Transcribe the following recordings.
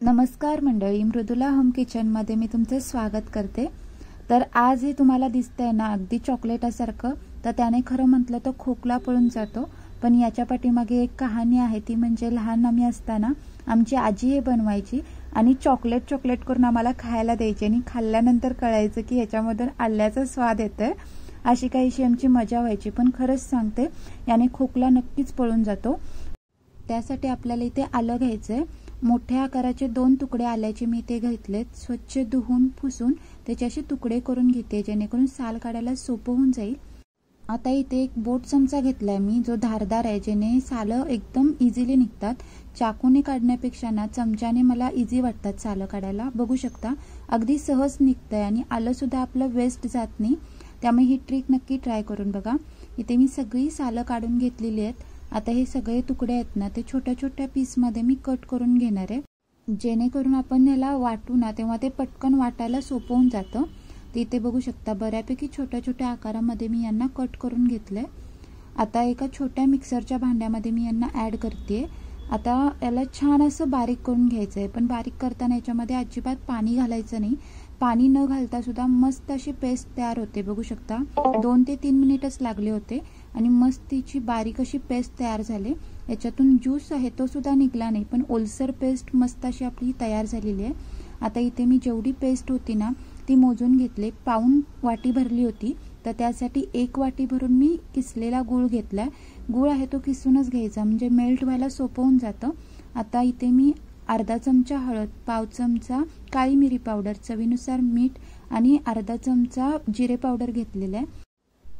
नमस्कार मंडळी, मृदुला होम किचनमध्ये मी तुमचे स्वागत करते। तर आज हे तुम्हाला दिसतंय ना अगदी चॉकलेटासारखं, तर त्याने खरं म्हटलं तर खोकला पळून जातो। पण याच्या पाठीमागे एक कहाणी आहे, ती म्हणजे लहान आम्ही असताना आमची आजी हे बनवायची आणि चॉकलेट करून आम्हाला खायला द्यायची आणि खाल्ल्यानंतर कळायचं की ह्याच्यामधून आल्याचा स्वाद येतोय। अशी काहीशी आमची मजा व्हायची। पण खरंच सांगते, याने खोकला नक्कीच पळून जातो। त्यासाठी आपल्याला इथे आलं घ्यायचंय। मोठ्या आकाराचे 2 तुकडे आल्याचे मी इथे घेतलेत। स्वच्छ धुवून पुसून त्याचे असे तुकडे करून घेते, जेणेकरून साल काढायला सोपं होऊन जाईल। आता इथे एक बोट चमचा घेतलाय मी, जो धारदार आहे, जेणे सालं एकदम इझिली निघतात। चाकूने काढण्यापेक्षा ना चमच्याने मला इझी वाटतात सालं काढायला। बघू शकता अगदी सहज निघतंय आणि आलं सुद्धा आपलं वेस्ट जात नाही। त्यामुळे ही ट्रिक नक्की ट्राय करून बघा। इथे मी सगळी सालं काढून घेतलेली आहेत। आता हे सगळे तुकडे आहेत ना, ते छोट्या छोट्या पीसमध्ये मी कट करून घेणार आहे, जेणेकरून आपण याला वाटू ना तेव्हा ते पटकन वाटायला सोपं होऊन जातं। तर इथे बघू शकता बऱ्यापैकी छोट्या छोट्या आकारामध्ये मी यांना कट करून घेतलंय। आता एका छोट्या मिक्सरच्या भांड्यामध्ये मी यांना ॲड करते। आता याला छान असं बारीक करून घ्यायचं आहे, पण बारीक करताना याच्यामध्ये अजिबात पाणी घालायचं नाही। पाणी न घालता सुद्धा मस्त अशी पेस्ट तयार होते। बघू शकता 2 ते 3 मिनिटच लागले होते आणि मस्त तिची बारीक अशी पेस्ट तयार झाली। याच्यातून ज्यूस आहे तो सुद्धा निघला नाही, पण ओलसर पेस्ट मस्त अशी आपली तयार झालेली आहे। आता इथे मी जेवढी पेस्ट होती ना ती मोजून घेतले। पाऊण वाटी भरली होती, तर त्यासाठी 1 वाटी भरून मी किसलेला गूळ घेतलाय। गूळ आहे तो किसूनच घ्यायचा, म्हणजे मेल्ट व्हायला सोपं होऊन जातं। आता इथे मी अर्धा चमचा हळद, पाव चमचा काळी मिरी पावडर, चवीनुसार मीठ आणि अर्धा चमचा जिरे पावडर घेतलेलं आहे।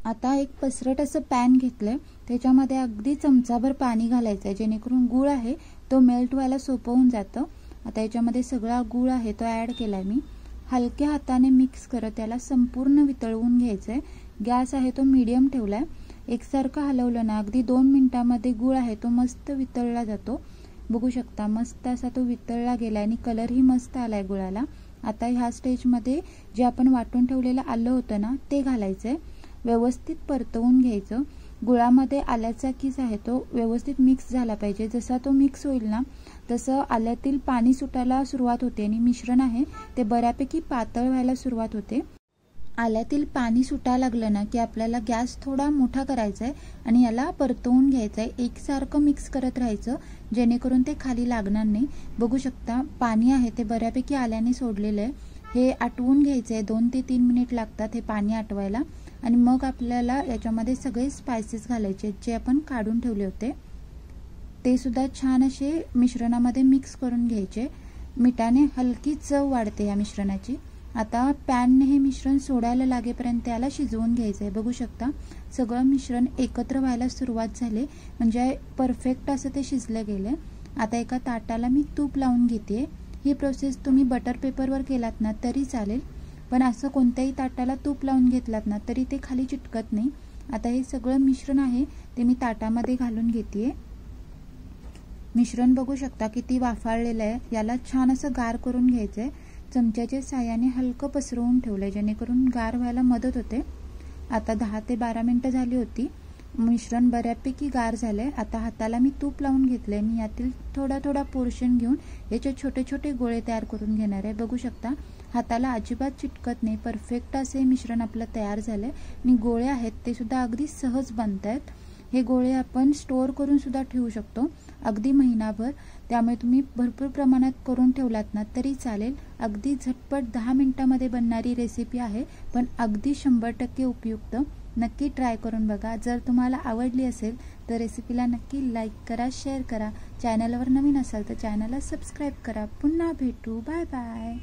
आता एक पसरट असं पॅन घेतलंय, त्याच्यामध्ये अगदी चमचाभर पाणी घालायचं आहे, जेणेकरून गूळ आहे तो मेल्ट व्हायला सोपं होऊन जातं। आता याच्यामध्ये सगळा गूळ आहे तो ॲड केलाय मी। हलक्या हाताने मिक्स करत त्याला संपूर्ण वितळवून घ्यायचंय। गॅस आहे तो मीडियम ठेवलाय। एकसारखं हलवलं ना अगदी 2 मिनिटांमध्ये गूळ आहे तो मस्त वितळला जातो। बघू शकता मस्त असा तो वितळला गेलाय आणि कलरही मस्त आलाय गुळाला। आता ह्या स्टेजमध्ये जे आपण वाटून ठेवलेलं आलं होतं ना ते घालायचंय। व्यवस्थित परतवून घ्यायचं। गुळामध्ये आल्याचा किस आहे तो व्यवस्थित मिक्स झाला पाहिजे। जसा तो मिक्स होईल ना तसं आल्यातील पाणी सुटायला सुरुवात होते आणि मिश्रण आहे ते बऱ्यापैकी पातळ व्हायला सुरुवात होते। आल्यातील पाणी सुटायला लागलं ना की आपल्याला गॅस थोडा मोठा करायचा आहे आणि याला परतवून घ्यायचं आहे। एकसारखं मिक्स करत राहायचं, जेणेकरून ते खाली लागणार नाही। बघू शकता पाणी आहे ते बऱ्यापैकी आल्याने सोडलेलं आहे। हे आटवून घ्यायचं आहे। 2 ते 3 मिनिट लागतात हे पाणी आटवायला आणि मग आपल्याला याच्यामध्ये सगळे स्पाइसेस घालायचे जे आपण काढून ठेवले होते। ते सुद्धा छान असे मिश्रणामध्ये मिक्स करून घ्यायचे। मिठाने हलकी चव वाढते या मिश्रणाची। आता पॅनने हे मिश्रण सोडायला लागेपर्यंत याला शिजवून घ्यायचं आहे। बघू शकता सगळं मिश्रण एकत्र व्हायला सुरुवात झाली, म्हणजे परफेक्ट असं ते शिजलं गेलं। आता एका ताटाला मी तूप लावून घेते। ही प्रोसेस तुम्ही बटर पेपरवर केलात ना तरी चालेल, पण असं कोणत्याही ताटाला तूप लावून घेतलात ना तरी ते खाली चिटकत नाही। आता हे सगळं मिश्रण आहे ते मी ताटामध्ये घालून घेते। मिश्रण बघू शकता किती वाफाळलेलं आहे। याला छान असं गार करून घ्यायचंय। चमच्याच्या साहाय्याने हलकं पसरवून ठेवलंय, जेणेकरून गार व्हायला मदत होते। आता 10 ते 12 मिनिटं झाली होती। मिश्रण बऱ्यापैकी गार झालंय। आता हाताला मी तूप लावून घेतलंय। मी यातील थोडा थोडा पोर्शन घेऊन याचे छोटे छोटे गोळे तयार करून घेणार आहे। बघू शकता हाताला अजिबात चिटकत नाही। परफेक्ट असे मिश्रण आपलं तयार झालंय आणि गोळे आहेत ते सुद्धा अगदी सहज बनतायत। हे गोळे आपण स्टोअर करून सुद्धा ठेवू शकतो अगदी महिनाभर। त्यामुळे तुम्ही भरपूर प्रमाणात करून ठेवलात ना तरी चालेल। अगदी झटपट 10 मिनिटांमध्ये बनणारी रेसिपी आहे, पण अगदी 100% उपयुक्त। नक्की ट्राय करून बघा। जर तुम्हाला आवडली असेल तर रेसिपीला नक्की लाईक करा, शेअर करा। चॅनलवर नवीन असाल तर चॅनलला सबस्क्राईब करा। पुन्हा भेटू, बाय बाय।